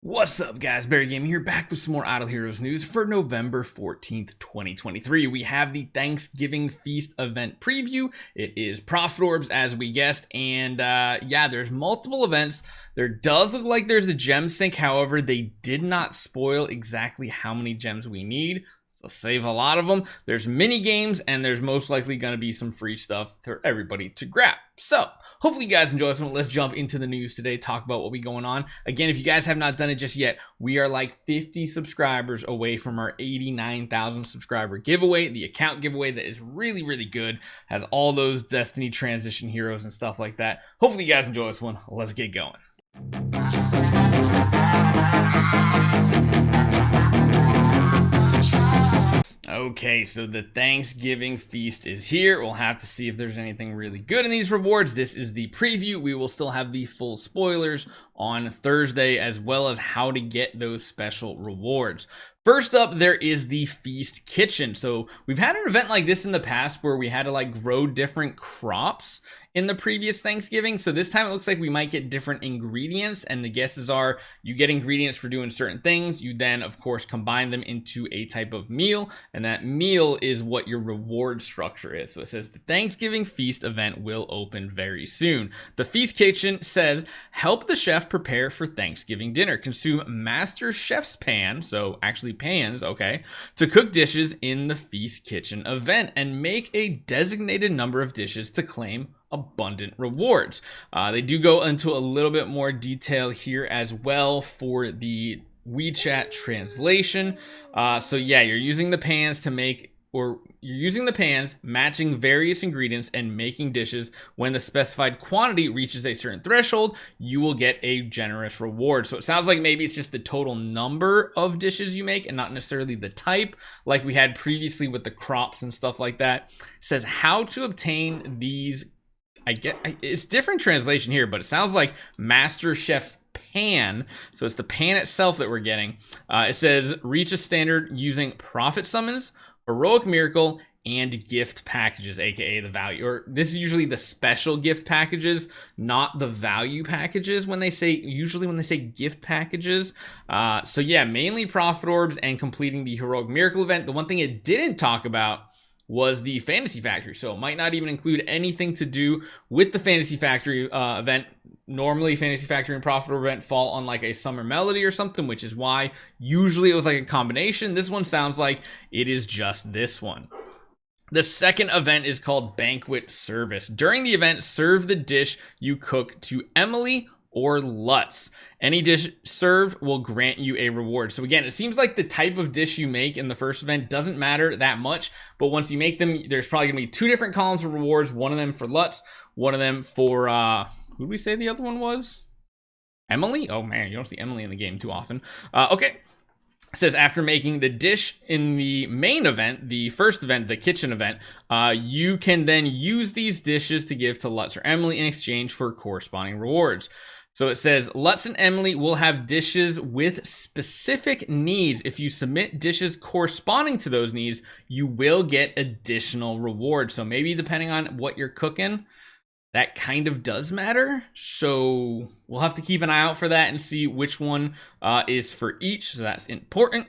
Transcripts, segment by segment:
What's up, guys? Barry Gaming here, back with some more Idle Heroes news for November 14th, 2023. We have the Thanksgiving Feast event preview. It is Prophet Orbs, as we guessed, and yeah, there's multiple events. There does look like there's a gem sync, however, they did not spoil exactly how many gems we need. So save a lot of them. There's mini games, and there's most likely going to be some free stuff for everybody to grab. So hopefully you guys enjoy this one. Let's jump into the news today, talk about what we going on. Again, if you guys have not done it just yet, we are like 50 subscribers away from our 89,000 subscriber giveaway, the account giveaway that is really, really good. Has all those Destiny transition heroes and stuff like that. Hopefully you guys enjoy this one. Let's get going. Okay, so the Thanksgiving Feast is here. We'll have to see if there's anything really good in these rewards. This is the preview. We will still have the full spoilers on Thursday, as well as how to get those special rewards. First up, there is the Feast Kitchen. So we've had an event like this in the past where we had to like grow different crops in the previous Thanksgiving. So this time it looks like we might get different ingredients, and the guesses are you get ingredients for doing certain things. You then, of course, combine them into a type of meal, and that meal is what your reward structure is. So it says the Thanksgiving Feast event will open very soon. The Feast Kitchen says help the chef prepare for Thanksgiving dinner. Consume Master Chef's pan, so actually pans, okay, to cook dishes in the Feast Kitchen event, and make a designated number of dishes to claim abundant rewards. They do go into a little bit more detail here as well for the WeChat translation. So yeah, you're using the pans to make, or you're using the pans, matching various ingredients and making dishes. When the specified quantity reaches a certain threshold, you will get a generous reward. So it sounds like maybe it's just the total number of dishes you make and not necessarily the type, like we had previously with the crops and stuff like that. It says how to obtain these. It's different translation here, but it sounds like Master Chef's pan. So it's the pan itself that we're getting. It says reach a standard using Prophet Summons, Heroic Miracle, and gift packages, aka the value, or this is usually the special gift packages, not the value packages when they say gift packages. So yeah, mainly Prophet Orbs and completing the Heroic Miracle event. The one thing it didn't talk about was the Fantasy Factory, so it might not even include anything to do with the Fantasy Factory event. Normally Fantasy Factory and Prophet Orb event fall on like a Summer Melody or something, which is why usually it was like a combination. This one sounds like it is just this one. The second event is called Banquet Service. During the event, serve the dish you cook to Emily or Lutz. Any dish served will grant you a reward. So again, it seems like the type of dish you make in the first event doesn't matter that much, but once you make them, there's probably gonna be two different columns of rewards, one of them for Lutz, one of them for who did we say the other one was? Emily? Oh man, you don't see Emily in the game too often. Okay. It says after making the dish in the main event, the first event, the kitchen event, you can then use these dishes to give to Lutz or Emily in exchange for corresponding rewards. So it says Lutz and Emily will have dishes with specific needs. If you submit dishes corresponding to those needs, you will get additional rewards. So maybe depending on what you're cooking, that kind of does matter. So we'll have to keep an eye out for that and see which one is for each. So that's important.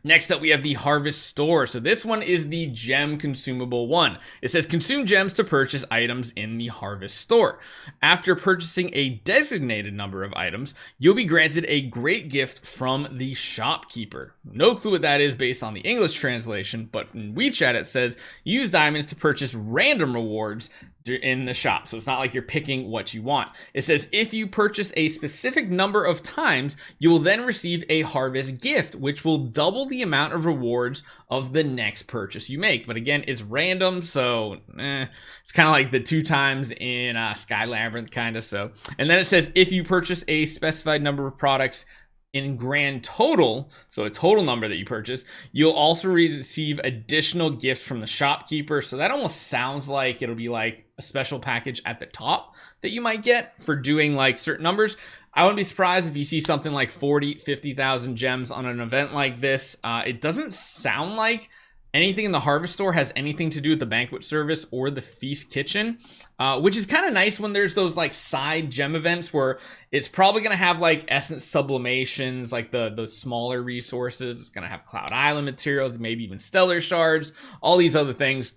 Next up, we have the Harvest Store. So this one is the gem consumable one. It says consume gems to purchase items in the Harvest Store. After purchasing a designated number of items, you'll be granted a great gift from the shopkeeper. No clue what that is based on the English translation, but in WeChat it says use diamonds to purchase random rewards in the shop. So it's not like you're picking what you want. It says if you purchase a specific number of times, you will then receive a harvest gift, which will double the amount of rewards of the next purchase you make. But again, it's random, so it's kind of like the 2 times in Sky Labyrinth kind of. So, and then it says if you purchase a specified number of products in grand total, so a total number that you purchase, you'll also receive additional gifts from the shopkeeper. So that almost sounds like it'll be like a special package at the top that you might get for doing like certain numbers. I wouldn't be surprised if you see something like 40, 50,000 gems on an event like this. It doesn't sound like anything in the Harvest Store has anything to do with the banquet service or the feast kitchen, which is kind of nice when there's those like side gem events where it's probably going to have like essence sublimations, like the smaller resources. It's going to have Cloud Island materials, maybe even stellar shards, all these other things.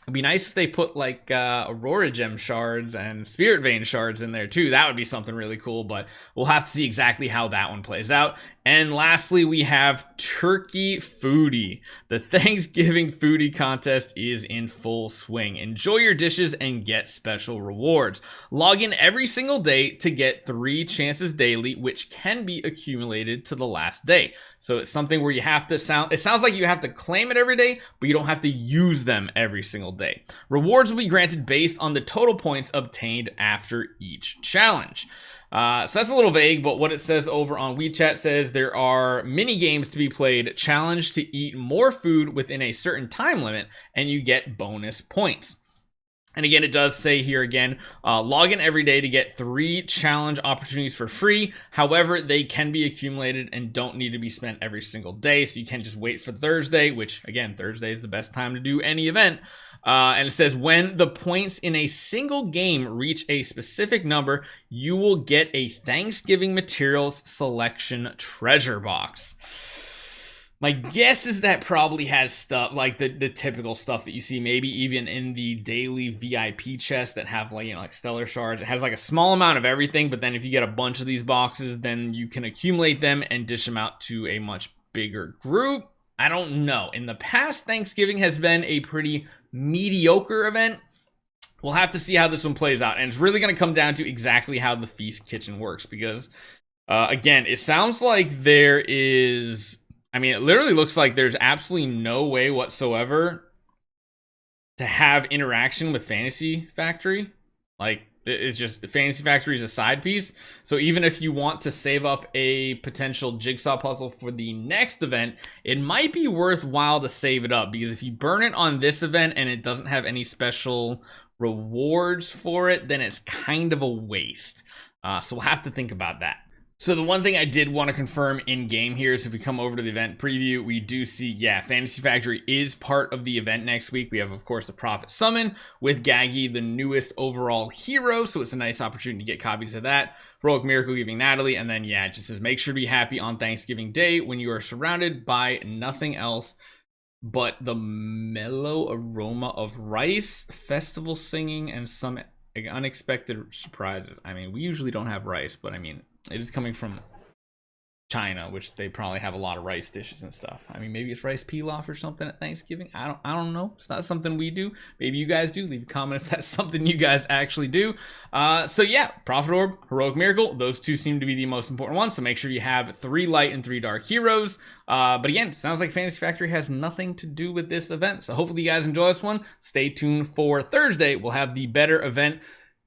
It'd be nice if they put like Aurora Gem shards and Spirit Vein shards in there too. That would be something really cool, but we'll have to see exactly how that one plays out. And lastly, we have Turkey Foodie. The Thanksgiving Foodie contest is in full swing. Enjoy your dishes and get special rewards. Log in every single day to get 3 chances daily, which can be accumulated to the last day. So it's something where you have to it sounds like you have to claim it every day, but you don't have to use them every single day. Rewards will be granted based on the total points obtained after each challenge. So that's a little vague, but what it says over on WeChat says there are mini games to be played, challenge to eat more food within a certain time limit, and you get bonus points. And again, it does say here again, log in every day to get 3 challenge opportunities for free. However, they can be accumulated and don't need to be spent every single day. So you can't just wait for Thursday, which again, Thursday is the best time to do any event. And it says when the points in a single game reach a specific number, you will get a Thanksgiving materials selection treasure box. My guess is that probably has stuff like the typical stuff that you see, maybe even in the daily VIP chest that have like, like stellar shards. It has like a small amount of everything, but then if you get a bunch of these boxes, then you can accumulate them and dish them out to a much bigger group. I don't know. In the past, Thanksgiving has been a pretty mediocre event. We'll have to see how this one plays out. And it's really going to come down to exactly how the feast kitchen works because, again, it sounds like there is... I mean, it literally looks like there's absolutely no way whatsoever to have interaction with Fantasy Factory. Like, it's just the Fantasy Factory is a side piece. So even if you want to save up a potential jigsaw puzzle for the next event, it might be worthwhile to save it up because if you burn it on this event and it doesn't have any special rewards for it, then it's kind of a waste. So we'll have to think about that. So the one thing I did want to confirm in game here is if we come over to the event preview, we do see, yeah, Fantasy Factory is part of the event next week. We have, of course, the Prophet Summon with Gaggy, the newest overall hero. So it's a nice opportunity to get copies of that. Heroic Miracle giving Natalie. And then, yeah, it just says make sure to be happy on Thanksgiving Day when you are surrounded by nothing else but the mellow aroma of rice, festival singing, and some unexpected surprises. I mean, we usually don't have rice, but I mean, it is coming from China, which they probably have a lot of rice dishes and stuff. I mean, maybe it's rice pilaf or something at Thanksgiving. I don't know. It's not something we do. Maybe you guys do. Leave a comment if that's something you guys actually do. So yeah, Prophet Orb, Heroic Miracle, those two seem to be the most important ones. So make sure you have 3 light and 3 dark heroes. But again, it sounds like Fantasy Factory has nothing to do with this event. So hopefully you guys enjoy this one. Stay tuned for Thursday. We'll have the better event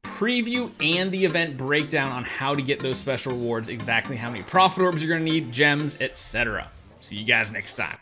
preview and the event breakdown on how to get those special rewards, exactly how many Prophet Orbs you're going to need, gems, etc. See you guys next time.